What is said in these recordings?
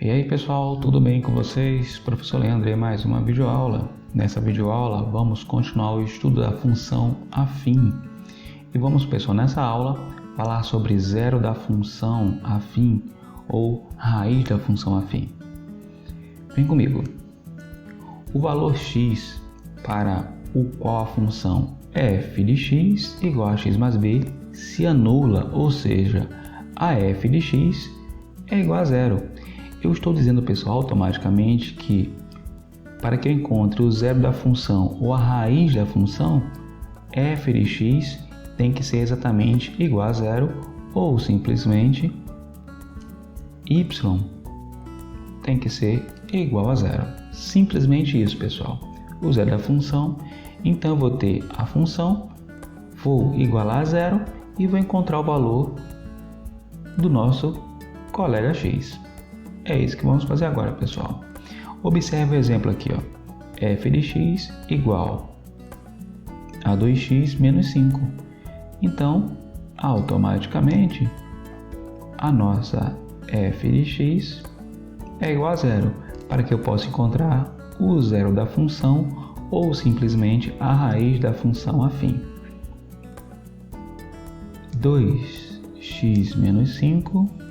E aí pessoal, tudo bem com vocês? Professor Leandro e mais uma videoaula. Nessa videoaula vamos continuar o estudo da função afim. E vamos pessoal, nessa aula falar sobre zero da função afim ou raiz da função afim. Vem comigo. O valor x para o qual a função f de x igual a x mais b se anula, ou seja, a f de x é igual a zero. Eu estou dizendo, pessoal, automaticamente que para que eu encontre o zero da função ou a raiz da função, f de x tem que ser exatamente igual a zero ou simplesmente y tem que ser igual a zero. Simplesmente isso, pessoal. O zero da função, então eu vou ter a função, vou igualar a zero e vou encontrar o valor do nosso colega x. É isso que vamos fazer agora, pessoal. Observe o exemplo aqui, ó. F de x igual a 2x menos 5. Então, automaticamente, a nossa f de x é igual a zero, para que eu possa encontrar o zero da função ou simplesmente a raiz da função afim. 2x menos 5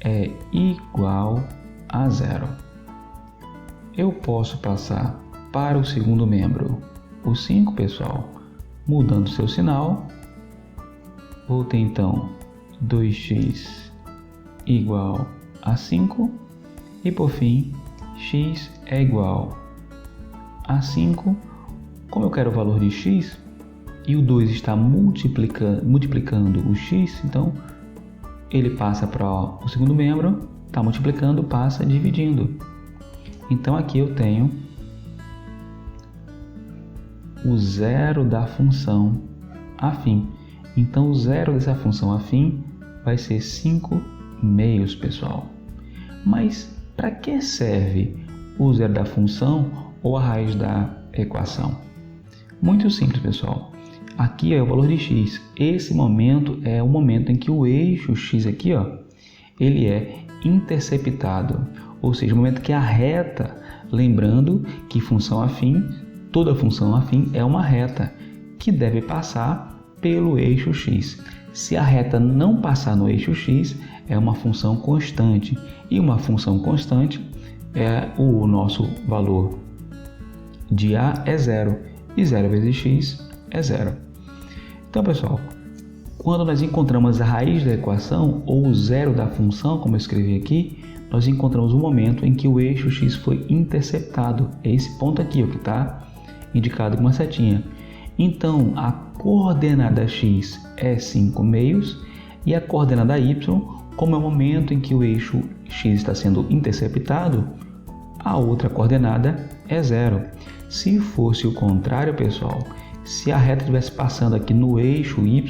é igual a zero. Eu posso passar para o segundo membro, o 5, pessoal, mudando seu sinal. Vou ter então 2x igual a 5 e por fim x é igual a 5. Como eu quero o valor de x e o 2 está multiplicando o x, então ele passa para o segundo membro, está multiplicando, passa dividindo. Então aqui eu tenho o zero da função afim. Então o zero dessa função afim vai ser 5 meios, pessoal. Mas para que serve o zero da função ou a raiz da equação? Muito simples, pessoal. Aqui é o valor de x. Esse momento é o momento em que o eixo x aqui, ó, ele é interceptado. Ou seja, o momento que a reta, lembrando que função afim, toda função afim é uma reta que deve passar pelo eixo x. Se a reta não passar no eixo x, é uma função constante. E uma função constante é o nosso valor de a é zero. E 0 vezes x é zero. Então, pessoal, quando nós encontramos a raiz da equação ou o zero da função, como eu escrevi aqui, nós encontramos o momento em que o eixo x foi interceptado. É esse ponto aqui, ó, que está indicado com uma setinha. Então, a coordenada x é 5 meios e a coordenada y, como é o momento em que o eixo x está sendo interceptado, a outra coordenada é 0. Se fosse o contrário, pessoal, se a reta estivesse passando aqui no eixo y,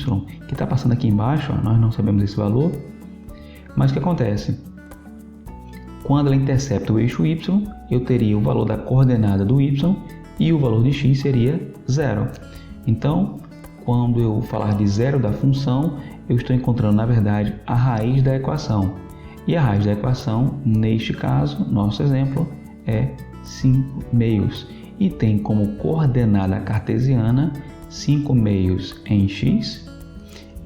que está passando aqui embaixo, ó, nós não sabemos esse valor, mas o que acontece? Quando ela intercepta o eixo y, eu teria o valor da coordenada do y e o valor de x seria 0. Então, quando eu falar de zero da função, eu estou encontrando, na verdade, a raiz da equação. E a raiz da equação, neste caso, nosso exemplo, é 5 meios. E tem como coordenada cartesiana 5 meios em x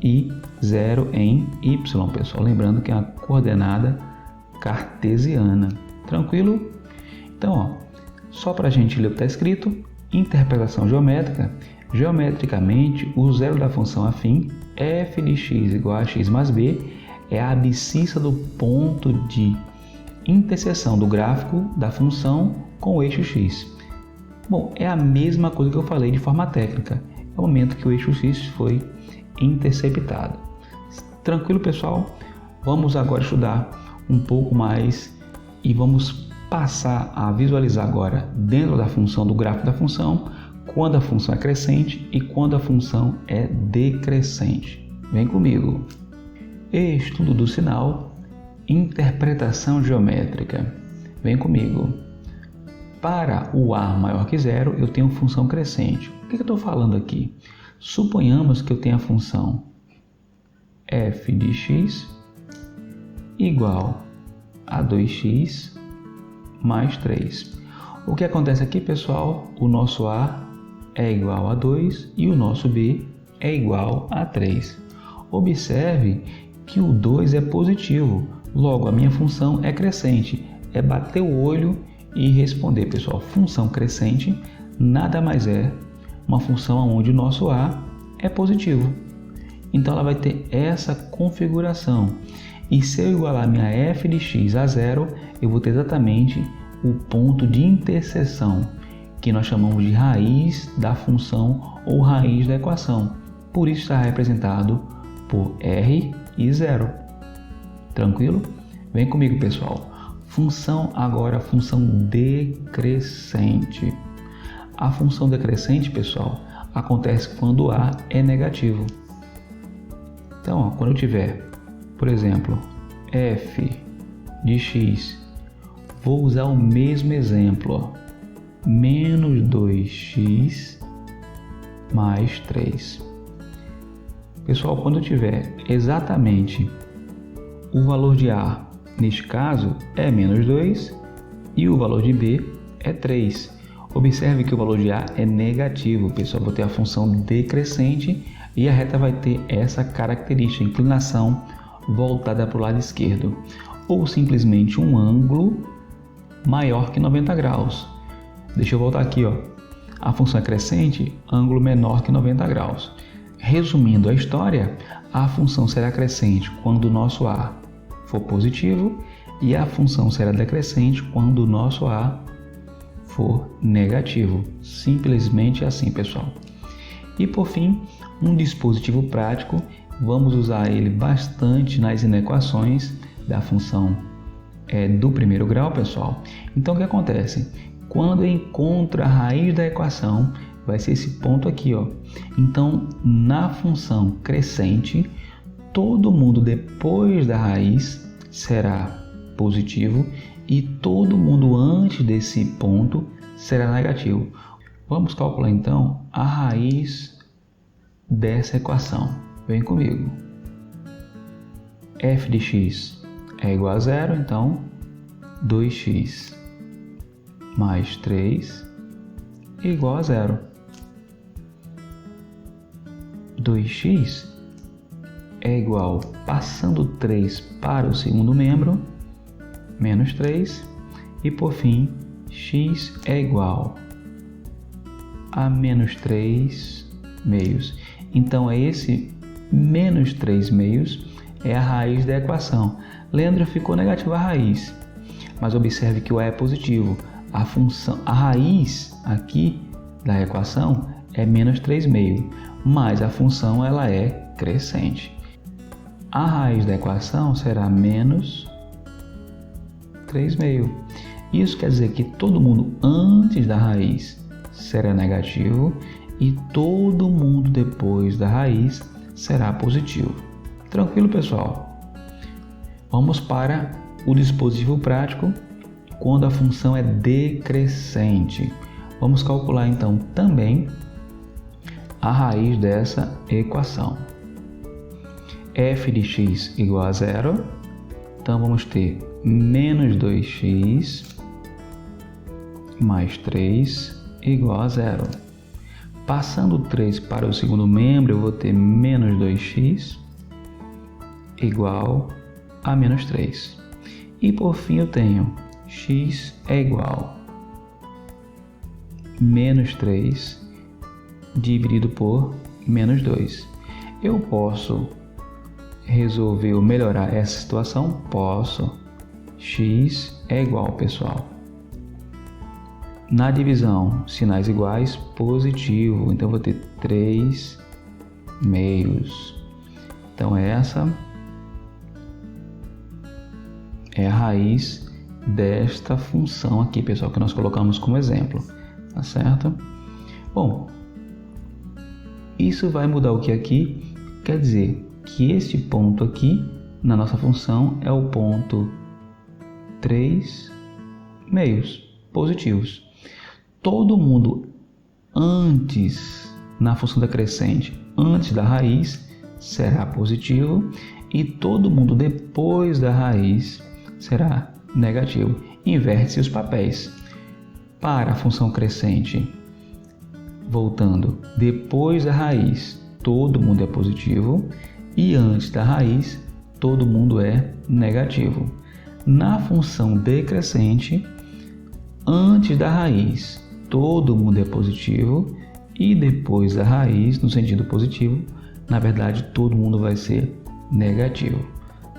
e 0 em y, pessoal. Lembrando que é uma coordenada cartesiana. Tranquilo? Então, ó, só para a gente ler o que está escrito, interpretação geométrica. Geometricamente, o zero da função afim, f de x igual a x mais b, é a abscissa do ponto de interseção do gráfico da função com o eixo x. Bom, é a mesma coisa que eu falei de forma técnica. É o momento que o eixo x foi interceptado. Tranquilo, pessoal? Vamos agora estudar um pouco mais e vamos passar a visualizar agora dentro da função, do gráfico da função, quando a função é crescente e quando a função é decrescente. Vem comigo. Estudo do sinal, interpretação geométrica. Vem comigo. Para o a maior que zero, eu tenho função crescente. O que eu estou falando aqui? Suponhamos que eu tenha a função f de x igual a 2x mais 3. O que acontece aqui, pessoal? O nosso A é igual a 2 e o nosso B é igual a 3. Observe que o 2 é positivo, logo a minha função é crescente. É bater o olho e responder, pessoal. Função crescente nada mais é uma função onde o nosso A é positivo. Então ela vai ter essa configuração. E se eu igualar minha f de x a zero, eu vou ter exatamente o ponto de interseção, que nós chamamos de raiz da função ou raiz da equação. Por isso está representado por r e 0. Tranquilo? Vem comigo, pessoal. Função agora, função decrescente. A função decrescente, pessoal, acontece quando A é negativo. Então, quando eu tiver, por exemplo, f de x, vou usar o mesmo exemplo, menos 2x mais 3. Pessoal, quando eu tiver exatamente o valor de A, neste caso, é menos 2 e o valor de B é 3. Observe que o valor de A é negativo, pessoal. Vou ter a função decrescente e a reta vai ter essa característica, inclinação voltada para o lado esquerdo, ou simplesmente um ângulo maior que 90 graus. Deixa eu voltar aqui, ó. A função é crescente, ângulo menor que 90 graus. Resumindo a história, a função será crescente quando o nosso A for positivo e a função será decrescente quando o nosso A for negativo. Simplesmente assim, pessoal. E por fim, um dispositivo prático, vamos usar ele bastante nas inequações da função do primeiro grau, pessoal. Então o que acontece? Quando eu encontro a raiz da equação, vai ser esse ponto aqui, ó. Então, na função crescente, todo mundo depois da raiz será positivo e todo mundo antes desse ponto será negativo. Vamos calcular então a raiz dessa equação. Vem comigo. F de x é igual a 0, então 2x mais 3 é igual a 0. 2x é igual, passando 3 para o segundo membro, menos 3, e por fim, x é igual a menos 3 meios. Então, esse menos 3 meios é a raiz da equação. Leandro, ficou negativa a raiz, mas observe que o A é positivo. A raiz aqui da equação é menos 3 meio, mas a função ela é crescente. A raiz da equação será menos 3 meio. Isso quer dizer que todo mundo antes da raiz será negativo e todo mundo depois da raiz será positivo. Tranquilo, pessoal? Vamos para o dispositivo prático quando a função é decrescente. Vamos calcular então também a raiz dessa equação. F de x igual a 0, então vamos ter menos 2x mais 3 igual a 0. Passando 3 para o segundo membro, eu vou ter menos 2x igual a menos 3. E por fim eu tenho x é igual a menos 3 dividido por menos 2. Eu posso resolver ou melhorar essa situação? Posso. X é igual, pessoal. Na divisão, sinais iguais, positivo. Então, eu vou ter 3 meios. Então, essa é a raiz desta função aqui, pessoal, que nós colocamos como exemplo. Tá certo? Bom, isso vai mudar o que aqui? Quer dizer que este ponto aqui, na nossa função, é o ponto 3 meios positivos. Todo mundo antes, na função decrescente, antes da raiz, será positivo e todo mundo depois da raiz será negativo. Inverte-se os papéis. Para a função crescente, voltando, depois da raiz, todo mundo é positivo, e antes da raiz, todo mundo é negativo. Na função decrescente, antes da raiz, todo mundo é positivo, e depois da raiz, no sentido positivo, na verdade, todo mundo vai ser negativo.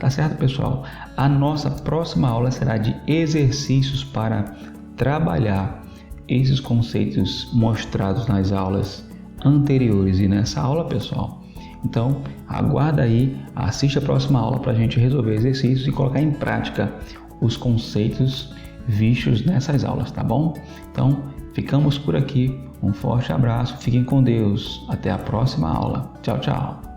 Tá certo, pessoal? A nossa próxima aula será de exercícios para trabalhar esses conceitos mostrados nas aulas anteriores e nessa aula, pessoal. Então, aguarda aí, assiste a próxima aula para a gente resolver exercícios e colocar em prática os conceitos vistos nessas aulas, tá bom? Então, ficamos por aqui. Um forte abraço, fiquem com Deus. Até a próxima aula. Tchau, tchau.